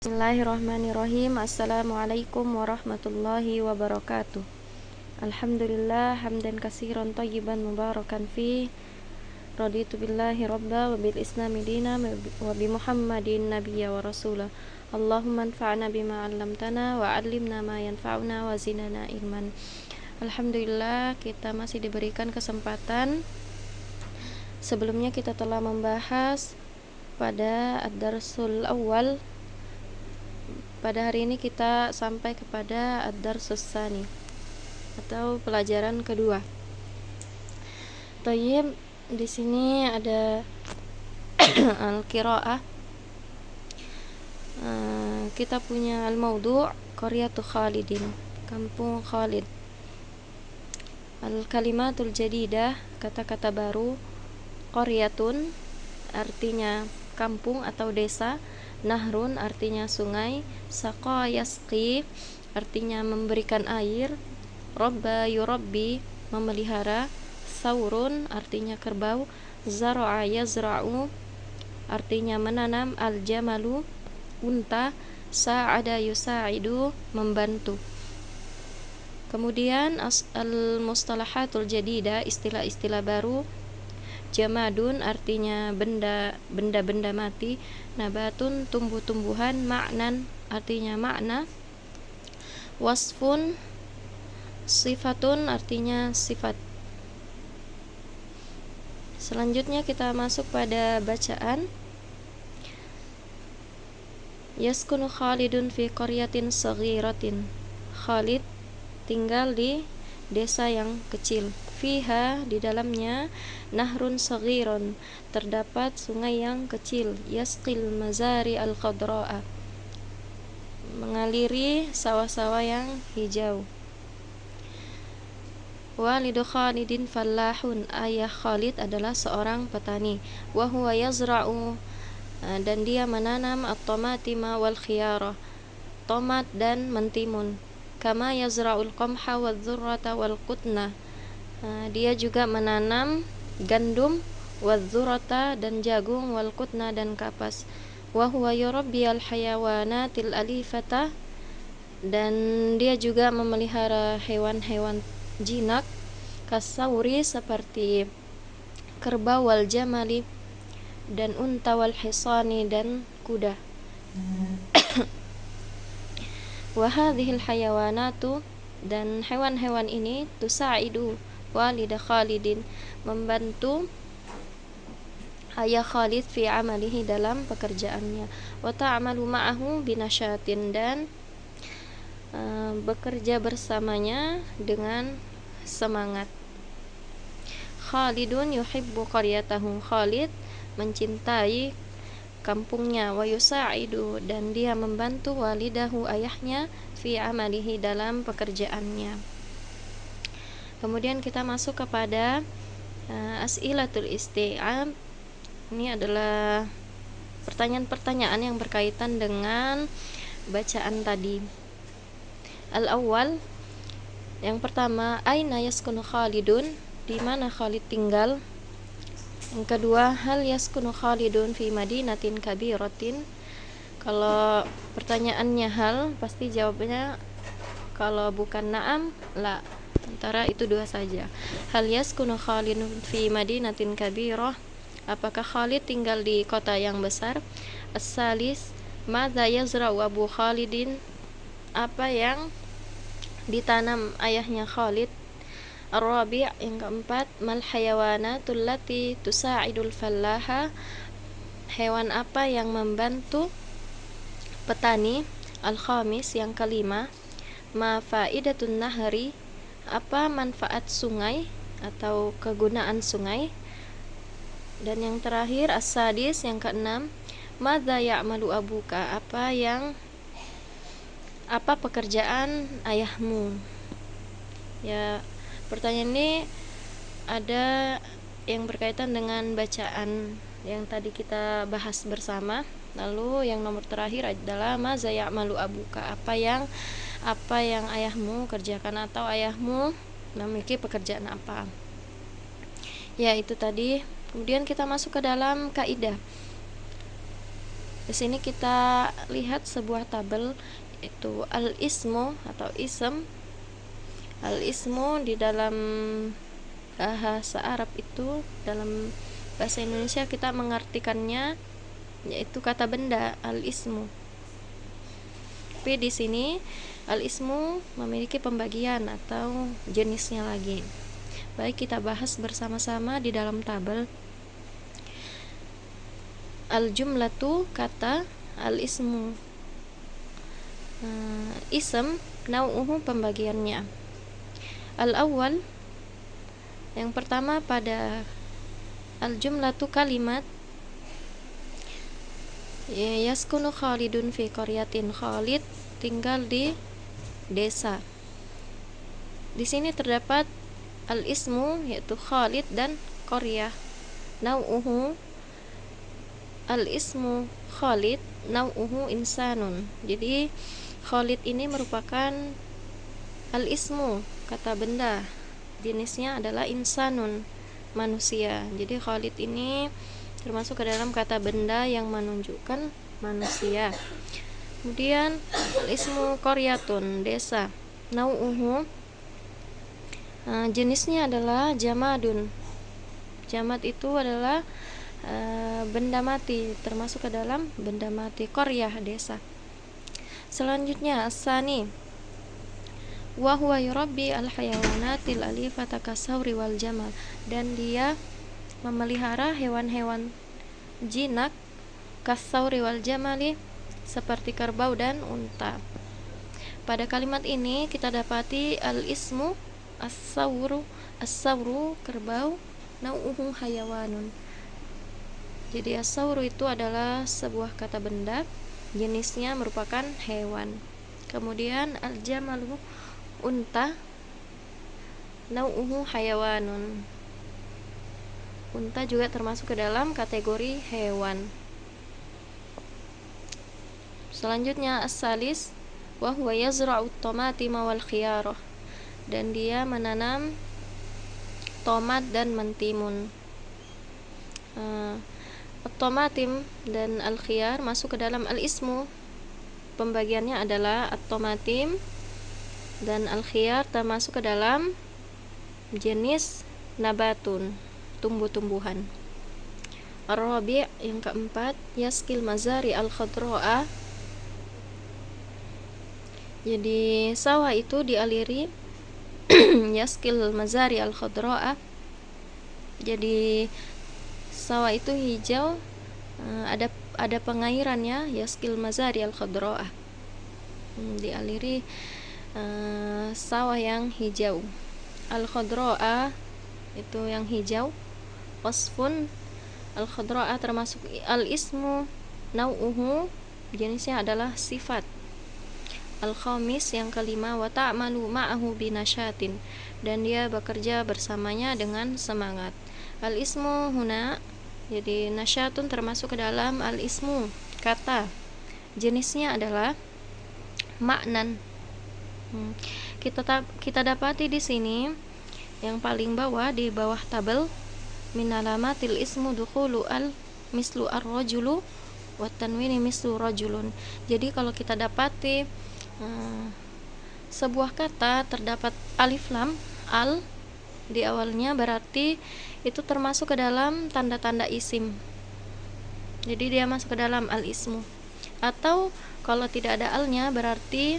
Bismillahirrahmanirrahim. Assalamualaikum warahmatullahi wabarakatuh. Alhamdulillah hamdan katsiran thayyiban mubarakan fi. Raditu billahi rabba wa bil islami dina wa bi Muhammadin nabiyya wa rasula. Allahumma anfa'na bima 'allamtana wa 'allimna ma yanfa'una wa zidna ilman. Alhamdulillah kita masih diberikan kesempatan. Sebelumnya kita telah membahas pada ad-darsul awal. Pada hari ini kita sampai kepada ad-darsus tsani atau pelajaran kedua. Thayyib, di sini ada al-qiraah. Kita punya al-mawdu' qaryatu Khalidin, kampung Khalid. Al-kalimatul jadidah, kata-kata baru. Qaryatun artinya kampung atau desa. Nahrun artinya sungai. Saqa yasqi artinya memberikan air. Rabba yurabbi memelihara. Saurun artinya kerbau. Zar'a yazra'u artinya menanam. Al-jamalu unta. Sa'ada yusa'idu membantu. Kemudian al-mustalahatul jadidah, istilah-istilah baru. Jamadun artinya benda-benda mati. Nabatun tumbuh-tumbuhan. Ma'nan artinya makna. Wasfun sifatun artinya sifat. Selanjutnya kita masuk pada bacaan. Yaskunu Khalidun fi qaryatin saghiratin. Khalid tinggal di desa yang kecil. Fiha di dalamnya nahrun saghirun terdapat sungai yang kecil. Yasqil mazari al-khadra'a mengaliri sawah-sawah yang hijau. Walidu Khalidin fallahun, ayah Khalid adalah seorang petani. Wa huwa yazra'u dan dia menanam at-tomatima wal khiyara, tomat dan mentimun. Kama yazra'ul qamha wadh-dhurrata wal qutna, dia juga menanam gandum, wadh-dhurrata dan jagung, wal qutna dan kapas. Wa huwa yurabbi al-hayawanatil alifata, dan dia juga memelihara hewan-hewan jinak. Kasauri seperti kerbau, wal jamali dan unta, wal hisani dan kuda. Wa hadhil hayawanatu, dan hewan-hewan ini tusa'idu walida Khalidin membantu ayah Khalid fi amalihi dalam pekerjaannya. Wa ta'amalu ma'ahu binasyatin, dan bekerja bersamanya dengan semangat. Khalidun yuhibbu qaryatahu, Khalid mencintai kampungnya. Wa yusa'idu, dan dia membantu walidahu ayahnya fi amalihi dalam pekerjaannya. Kemudian kita masuk kepada as'ilatul isti'ab. Ini adalah pertanyaan-pertanyaan yang berkaitan dengan bacaan tadi. Al-awwal, yang pertama, aina yaskunu Khalidun, di mana Khalid tinggal. Yang kedua, hal yaskunu Khalidun fi madinatin kabiratin. Kalau pertanyaannya hal, pasti jawabnya kalau bukan na'am, la. Antara itu dua saja. Hal yaskunu Khalidun fi madinatin kabirah, apakah Khalid tinggal di kota yang besar? As-salis, madza yazra'u Abu Khalidin, apa yang ditanam ayahnya Khalid? Ar-rabi', yang keempat, mal hayawanatul lati tusa'idul fallaha, hewan apa yang membantu petani? Al-khamis, yang kelima, ma faidatun nahri, apa manfaat sungai atau kegunaan sungai? Dan yang terakhir, as-sadis, yang keenam, madza ya'malu abuka, apa pekerjaan ayahmu? Ya, pertanyaan ini ada yang berkaitan dengan bacaan yang tadi kita bahas bersama. Lalu yang nomor terakhir adalah madza ya'malu abuka, apa yang ayahmu kerjakan atau ayahmu memiliki pekerjaan apa. Ya, itu tadi. Kemudian kita masuk ke dalam kaidah. Di sini kita lihat sebuah tabel, yaitu al-ismu atau ism. Al-ismu di dalam bahasa Arab itu, dalam bahasa Indonesia kita mengartikannya yaitu kata benda, al-ismu. Tapi di sini al-ismu memiliki pembagian atau jenisnya lagi. Baik, kita bahas bersama-sama di dalam tabel. Al-jumlatu kata, al-ismu ism, nau'uhu pembagiannya. Al-awwal, yang pertama pada al-jumlatu kalimat yaskunu Khalidun fi qaryatin. Khalid tinggal di desa. Di sini terdapat al-ismu yaitu Khalid dan qaryah. Nau'uhu al-ismu Khalid, nau'uhu insanun. Jadi Khalid ini merupakan al-ismu, kata benda, jenisnya adalah insanun, manusia. Jadi Khalid ini termasuk ke dalam kata benda yang menunjukkan manusia. Kemudian al-ismu qaryatun, desa. Nau'uhu jenisnya adalah jamadun. Jamad itu adalah benda mati, termasuk ke dalam benda mati. Qaryah, desa. Selanjutnya asani wa huwa yurabbi al-hayawanatil alifata kasawri wal jamal, dan dia memelihara hewan-hewan jinak kasawri wal jamali, seperti kerbau dan unta. Pada kalimat ini kita dapati al-ismu as-sawru, kerbau, nau'uhu hayawanun. Jadi as-sawru itu adalah sebuah kata benda, jenisnya merupakan hewan. Kemudian al-jamalu, unta, nau'uhu hayawanun. Unta juga termasuk ke dalam kategori hewan. Selanjutnya as-salis wa huwa yazra'u tomatima wal khiyarah, dan dia menanam tomat dan mentimun. Tomatim dan al-khiyar masuk ke dalam al-ismu. Pembagiannya adalah at-tomatim dan al-khiyar termasuk ke dalam jenis nabatun, tumbuh-tumbuhan. Ar-rabi', yang keempat, yaskil mazari al-khadra'a. Jadi sawah itu dialiri yaskil mazari al-khadra'a. Jadi sawah itu hijau, ada pengairannya, yaskil mazari al-khadra'ah, dialiri sawah yang hijau. Al-khadra'ah itu yang hijau. Wasfun al-khadra'ah termasuk al-ismu, nau'uhu jenisnya adalah sifat. Al-khamis, yang kelima, wa ta'malu ma'ahu binasyatin, dan dia bekerja bersamanya dengan semangat. Al-ismu huna, jadi nasyatun termasuk ke dalam al-ismu, kata, jenisnya adalah maknan. Kita dapati di sini yang paling bawah, di bawah tabel, min alamatil ismu dukhulu al mislu ar-rajulu wa tanwini mislu rajulun. Jadi kalau kita dapati sebuah kata terdapat alif lam al di awalnya, berarti itu termasuk ke dalam tanda-tanda isim. Jadi dia masuk ke dalam al-ismu. Atau kalau tidak ada alnya, berarti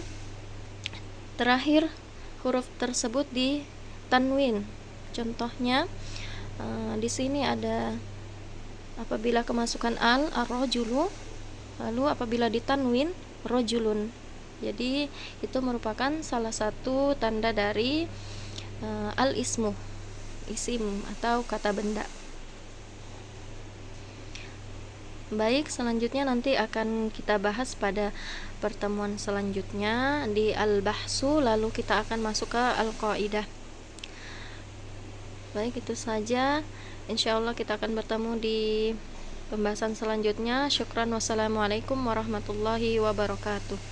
terakhir huruf tersebut di tanwin. Contohnya di sini ada apabila kemasukan al, ar-rajulu, lalu apabila ditanwin, rajulun. Jadi itu merupakan salah satu tanda dari al-ismu, isim atau kata benda. Baik, selanjutnya nanti akan kita bahas pada pertemuan selanjutnya di al-bahsu, lalu kita akan masuk ke al-qaidah. Baik, itu saja. Insyaallah kita akan bertemu di pembahasan selanjutnya. Syukran, wassalamualaikum warahmatullahi wabarakatuh.